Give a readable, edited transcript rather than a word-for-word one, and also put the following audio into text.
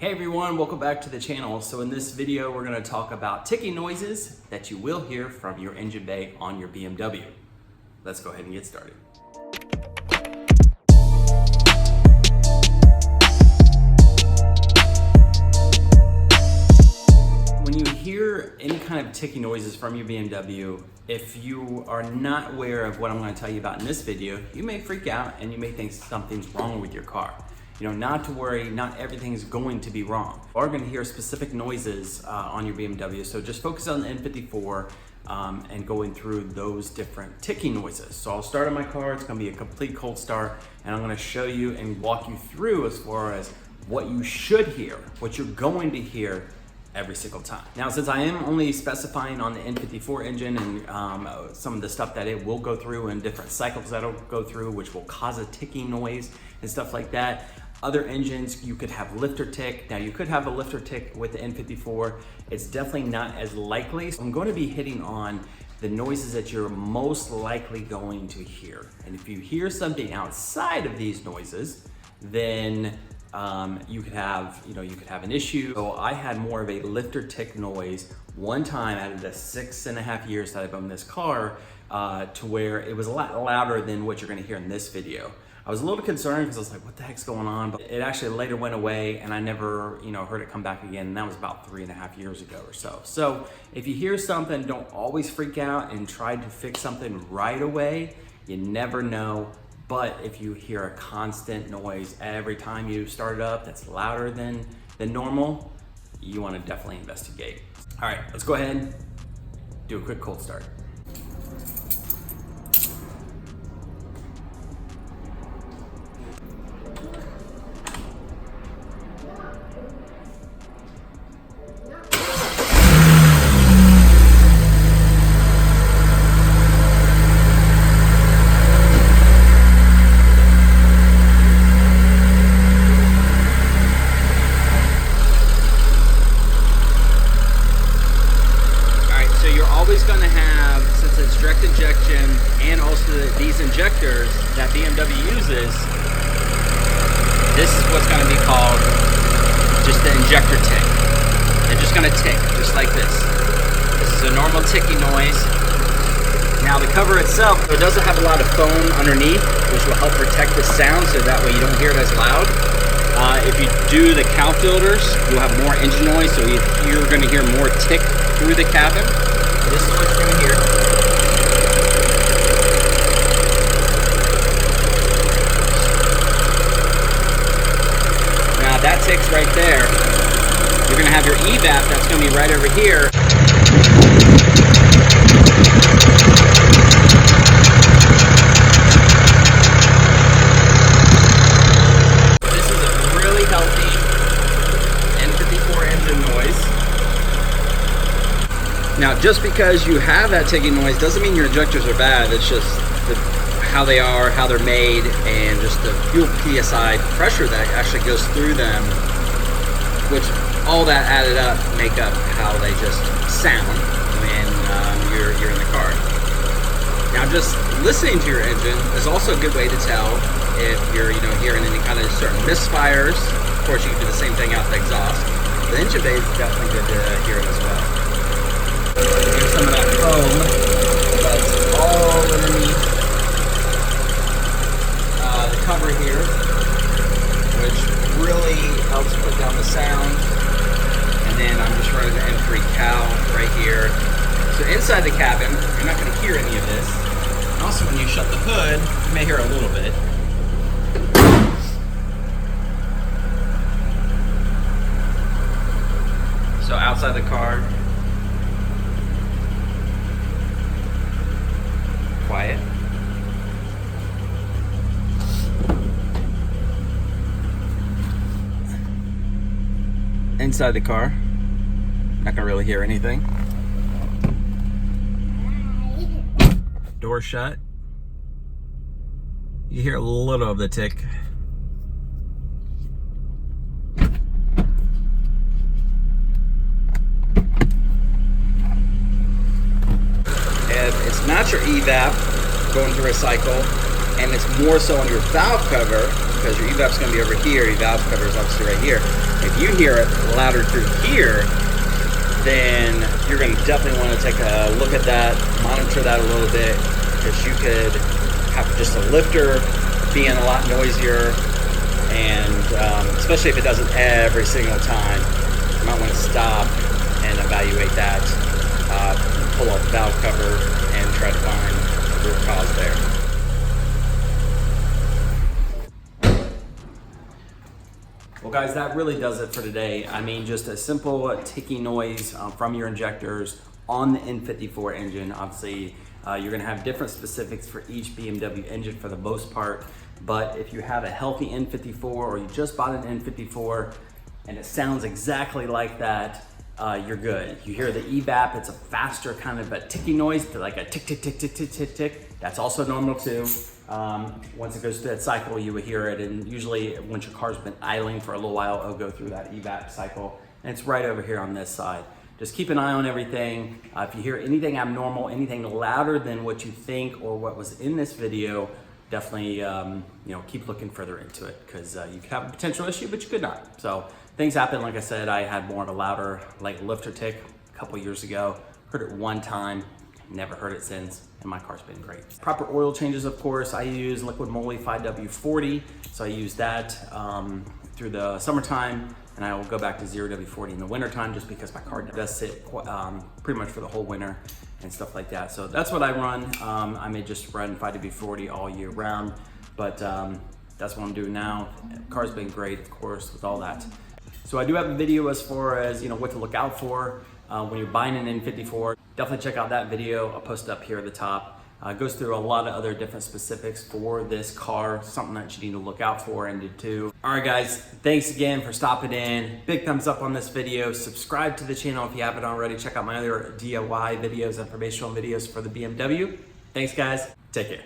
Hey everyone, welcome back to the channel. So in this video, we're going to talk about ticking noises that you will hear from your engine bay on your BMW. Let's go ahead and get started. When you hear any kind of ticking noises from your BMW, if you are not aware of what I'm going to tell you about in this video, you may freak out and you may think something's wrong with your car. You know, not to worry, not everything's going to be wrong. You are going to hear specific noises on your BMW, so just focus on the N54 and going through those different ticking noises. So I'll start on my car, it's going to be a complete cold start, and I'm going to show you and walk you through as far as what you should hear, what you're going to hear every single time. Now, since I am only specifying on the N54 engine and some of the stuff that it will go through and different cycles that it'll go through, which will cause a ticking noise and stuff like that. Other engines, you could have lifter tick. Now, you could have a lifter tick with the N54. It's definitely not as likely. So I'm going to be hitting on the noises that you're most likely going to hear. And if you hear something outside of these noises, then you could have an issue. So I had more of a lifter tick noise one time out of the 6.5 years that I've owned this car, to where it was a lot louder than what you're going to hear in this video. I was a little concerned because I was like, what the heck's going on? But it actually later went away and I never, heard it come back again. And that was about 3.5 years ago or so. So if you hear something, don't always freak out and try to fix something right away. You never know. But if you hear a constant noise every time you start it up that's louder than normal, you want to definitely investigate. All right, let's go ahead and do a quick cold start. Going to have, since it's direct injection and also these injectors that BMW uses, this is what's going to be called just the injector tick. They're just going to tick just like this. This is a normal ticking noise. Now the cover itself, it doesn't have a lot of foam underneath, which will help protect the sound so that way you don't hear it as loud. If you do the cow filters, you'll have more engine noise, so you're going to hear more tick through the cabin. This is what you're going to hear. Now that ticks right there. You're going to have your evap that's going to be right over here. This is a really healthy N54 engine noise. Now, just because you have that ticking noise doesn't mean your injectors are bad. It's just how they are, how they're made, and just the fuel PSI pressure that actually goes through them, which all that added up make up how they just sound when you're in the car. Now, just listening to your engine is also a good way to tell if you're hearing any kind of certain misfires. Of course, you can do the same thing out the exhaust. The engine bay is definitely good to hear it as well. Here's some of that foam that's all underneath the cover here, which really helps put down the sound. And then I'm just running the M3 cow right here. So inside the cabin, you're not going to hear any of this. And also when you shut the hood, you may hear a little bit. So outside the car, quiet. Inside the car, not gonna really hear anything. Door shut. You hear a little of the tick. If it's not your evap going through a cycle, and it's more so on your valve cover, because your evap's going to be over here, your valve cover is obviously right here. If you hear it louder through here, then you're going to definitely want to take a look at that, monitor that a little bit, because you could have just a lifter being a lot noisier, and especially if it doesn't every single time, you might want to stop and evaluate that, pull off the valve cover, and try to find the root cause there. Well guys, that really does it for today. I mean, just a simple ticking noise from your injectors on the N54 engine. Obviously, you're gonna have different specifics for each BMW engine for the most part, but if you have a healthy N54 or you just bought an N54 and it sounds exactly like that, you're good. You hear the evap, it's a faster kind of a ticking noise, like a tick, tick, tick, tick, tick, tick, tick. That's also normal too. Once it goes through that cycle, you will hear it, and usually once your car's been idling for a little while, it'll go through that evap cycle, and it's right over here on this side. Just keep an eye on everything. If you hear anything abnormal, anything louder than what you think or what was in this video, definitely keep looking further into it, because you could have a potential issue, but you could not. So things happen. Like I said, I had more of a louder like lifter tick a couple years ago. Heard it one time, never heard it since, and my car's been great. Proper oil changes, of course. I use liquid moly 5W40, so I use that through the summertime, and I will go back to 0W40 in the wintertime, just because my car does sit pretty much for the whole winter and stuff like that. So that's what I run. I may just run 5W40 all year round, but that's what I'm doing now. The car's been great, of course, with all that. So I do have a video as far as what to look out for when you're buying an N54. Definitely check out that video. I'll post it up here at the top. It goes through a lot of other different specifics for this car, something that you need to look out for and do too. All right guys, thanks again for stopping in. Big thumbs up on this video. Subscribe to the channel if you haven't already. Check out my other DIY videos, informational videos for the BMW. Thanks guys, take care.